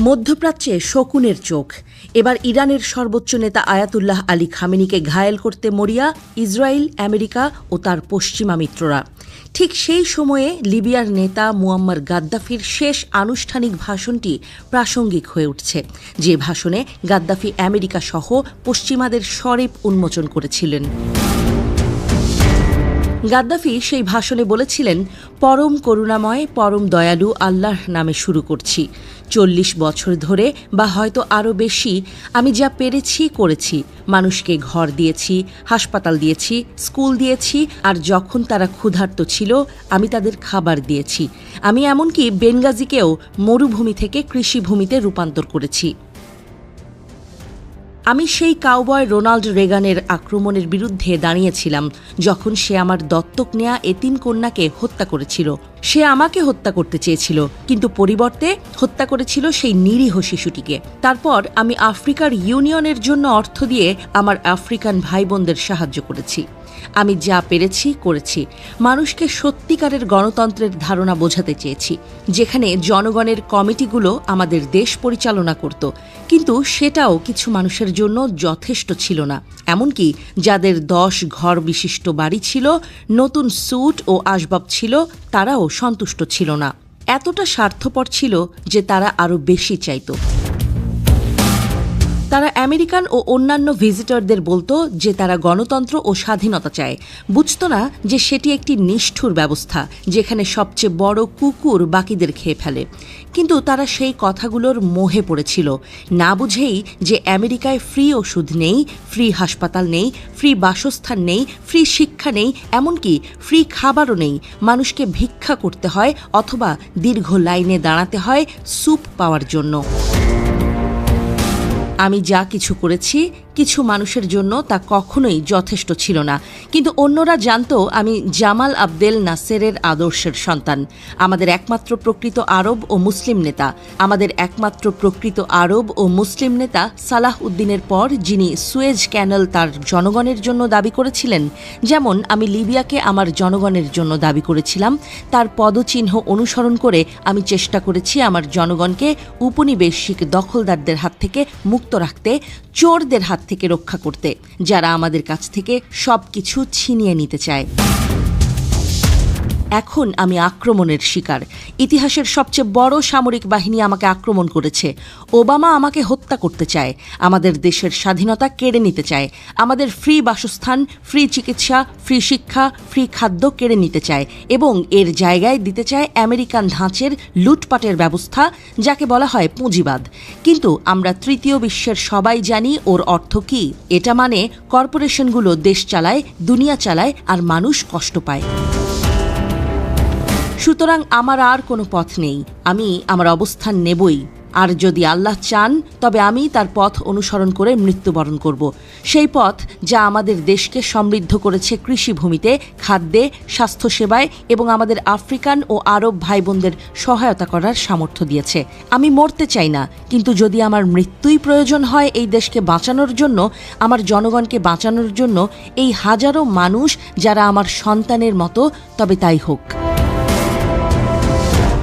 মধ্যপ্রাচ্যে শকুনের চোখ। এবার ইরানের সর্বোচ্চ নেতা আয়াতুল্লাহ আলী খামেনিকে ঘায়েল করতে মরিয়া ইসরায়েল, আমেরিকা ও তার পশ্চিমা মিত্ররা। ঠিক সেই সময়ে লিবিয়ার নেতা মুয়াম্মার গাদ্দাফির শেষ আনুষ্ঠানিক ভাষণটি প্রাসঙ্গিক হয়ে উঠছে, যে ভাষণে গাদ্দাফি আমেরিকা সহ পশ্চিমাদের সরেপ উন্মোচন করেছিলেন। গাদ্দাফি সেই ভাষণে বলেছিলেন, পরম করুণাময়, পরম দয়ালু আল্লাহর নামে শুরু করছি। 40 বছর ধরে বা হয়তো আরও বেশি আমি যা পেরেছি করেছি। মানুষকে ঘর দিয়েছি, হাসপাতাল দিয়েছি, স্কুল দিয়েছি, আর যখন তারা ক্ষুধার্ত ছিল আমি তাদের খাবার দিয়েছি। আমি এমনকি বেনগাজিকেও মরুভূমি থেকে কৃষিভূমিতে রূপান্তর করেছি। আমি সেই কাউবয় রোনাল্ড রেগানের আক্রমণের বিরুদ্ধে দাঁড়িয়েছিলাম যখন সে আমার দত্তক নেয়া এতিম কন্যাকে হত্যা করেছিল। সে আমাকে হত্যা করতে চেয়েছিল, কিন্তু পরিবর্তে হত্যা করেছিল সেই নিরীহ শিশুটিকে। তারপর আমি আফ্রিকার ইউনিয়নের জন্য অর্থ দিয়ে আমার আফ্রিকান ভাই বোনদের সাহায্য করেছি। আমি যা পেরেছি করেছি। মানুষকে সত্যিকারের গণতন্ত্রের ধারণা বোঝাতে চেয়েছি, যেখানে জনগণের কমিটিগুলো আমাদের দেশ পরিচালনা করত। কিন্তু সেটাও কিছু মানুষের জন্য যথেষ্ট ছিল না। এমনকি যাদের 10 ঘর বিশিষ্ট বাড়ি ছিল, নতুন স্যুট ও আসবাব ছিল, তারাও সন্তুষ্ট ছিল না। এতটা স্বার্থপর ছিল যে তারা আরও বেশি চাইত। তারা আমেরিকান ও অন্যান্য ভিজিটরদের বলতো যে তারা গণতন্ত্র ও স্বাধীনতা চায়। বুঝত না যে সেটি একটি নিষ্ঠুর ব্যবস্থা, যেখানে সবচেয়ে বড় কুকুর বাকিদের খেয়ে ফেলে। কিন্তু তারা সেই কথাগুলোর মোহে পড়েছিল, না বুঝেই যে আমেরিকায় ফ্রি ওষুধ নেই, ফ্রি হাসপাতাল নেই, ফ্রি বাসস্থান নেই, ফ্রি শিক্ষা নেই, এমনকি ফ্রি খাবারও নেই। মানুষকে ভিক্ষা করতে হয় অথবা দীর্ঘ লাইনে দাঁড়াতে হয় স্যুপ পাওয়ার জন্য। আমি যা কিছু করেছি, কিছু মানুষের জন্য তা কখনোই যথেষ্ট ছিল না। কিন্তু অন্যরা জানত আমি জামাল আবদেল নাসেরের আদর্শের সন্তান, আমাদের একমাত্র প্রকৃত আরব ও মুসলিম নেতা। আমাদের একমাত্র প্রকৃত আরব ও মুসলিম নেতা সালাহ উদ্দিনের পর, যিনি সুয়েজ ক্যানেল তার জনগণের জন্য দাবি করেছিলেন, যেমন আমি লিবিয়াকে আমার জনগণের জন্য দাবি করেছিলাম। তার পদচিহ্ন অনুসরণ করে আমি চেষ্টা করেছি আমার জনগণকে উপনিবেশিক দখলদারদের হাত থেকে মুক্ত রাখতে, চোরদের হাত থেকে রক্ষা করতে, যারা আমাদের কাছ থেকে সবকিছু ছিনিয়ে নিতে চায়। এখন আমি আক্রমণের শিকার। ইতিহাসের সবচেয়ে বড় সামরিক বাহিনী আমাকে আক্রমণ করেছে। ওবামা আমাকে হত্যা করতে চায়, আমাদের দেশের স্বাধীনতা কেড়ে নিতে চায়, আমাদের ফ্রি বাসস্থান, ফ্রি চিকিৎসা, ফ্রি শিক্ষা, ফ্রি খাদ্য কেড়ে নিতে চায় এবং এর জায়গায় দিতে চায় আমেরিকান ধাঁচের লুটপাটের ব্যবস্থা, যাকে বলা হয় পুঁজিবাদ। কিন্তু আমরা তৃতীয় বিশ্বের সবাই জানি ওর অর্থ কী। এটা মানে কর্পোরেশনগুলো দেশ চালায়, দুনিয়া চালায়, আর মানুষ কষ্ট পায়। সুতরাং আমার আর কোনো পথ নেই। আমি আমার অবস্থান নেবই। আর যদি আল্লাহ চান, তবে আমি তার পথ অনুসরণ করে মৃত্যুবরণ করব। সেই পথ যা আমাদের দেশকে সমৃদ্ধ করেছে কৃষিভূমিতে, খাদ্যে, স্বাস্থ্যসেবায় এবং আমাদের আফ্রিকান ও আরব ভাই বোনদের সহায়তা করার সামর্থ্য দিয়েছে। আমি মরতে চাই না, কিন্তু যদি আমার মৃত্যুই প্রয়োজন হয় এই দেশকে বাঁচানোর জন্য, আমার জনগণকে বাঁচানোর জন্য, এই হাজারো মানুষ যারা আমার সন্তানের মতো, তবে তাই হোক।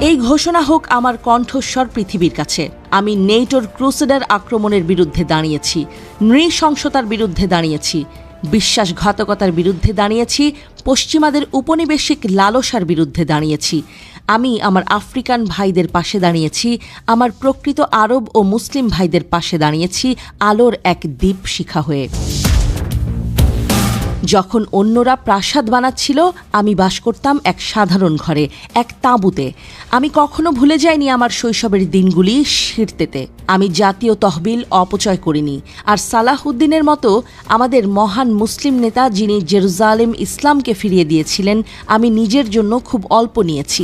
এই ঘোষণা হোক আমার কণ্ঠস্বর পৃথিবীর কাছে। আমি নেটোর ক্রুসেডার আক্রমণের বিরুদ্ধে দাঁড়িয়েছি, নৃশংসতার বিরুদ্ধে দাঁড়িয়েছি, বিশ্বাসঘাতকতার বিরুদ্ধে দাঁড়িয়েছি, পশ্চিমাদের উপনিবেশিক লালসার বিরুদ্ধে দাঁড়িয়েছি। আমি আমার আফ্রিকান ভাইদের পাশে দাঁড়িয়েছি, আমার প্রকৃত আরব ও মুসলিম ভাইদের পাশে দাঁড়িয়েছি, আলোর এক দীপশিখা হয়ে। যখন অন্যরা প্রাসাদ বানাচ্ছিল, আমি বাস করতাম এক সাধারণ ঘরে, এক তাঁবুতে। আমি কখনো ভুলে যাইনি আমার শৈশবের দিনগুলি সিরতেতে। আমি জাতীয় তহবিল অপচয় করিনি। আর সালাহ উদ্দিনের মতো আমাদের মহান মুসলিম নেতা, যিনি জেরুজালেম ইসলামকে ফিরিয়ে দিয়েছিলেন, আমি নিজের জন্য খুব অল্প নিয়েছি।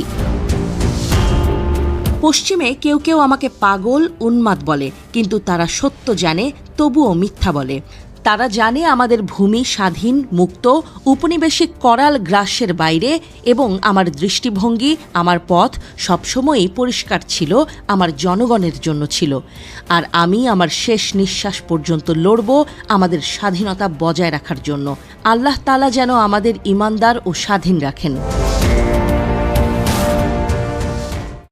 পশ্চিমে কেউ কেউ আমাকে পাগল, উন্মাদ বলে, কিন্তু তারা সত্য জানে, তবুও মিথ্যা বলে। তারা জানে আমাদের ভূমি স্বাধীন, মুক্ত, উপনিবেশিক করাল গ্রাসের বাইরে, এবং আমার দৃষ্টিভঙ্গি, আমার পথ সবসময়ই পরিষ্কার ছিল, আমার জনগণের জন্য ছিল। আর আমি আমার শেষ নিঃশ্বাস পর্যন্ত লড়ব আমাদের স্বাধীনতা বজায় রাখার জন্য। আল্লাহ তাআলা যেন আমাদের ঈমানদার ও স্বাধীন রাখেন।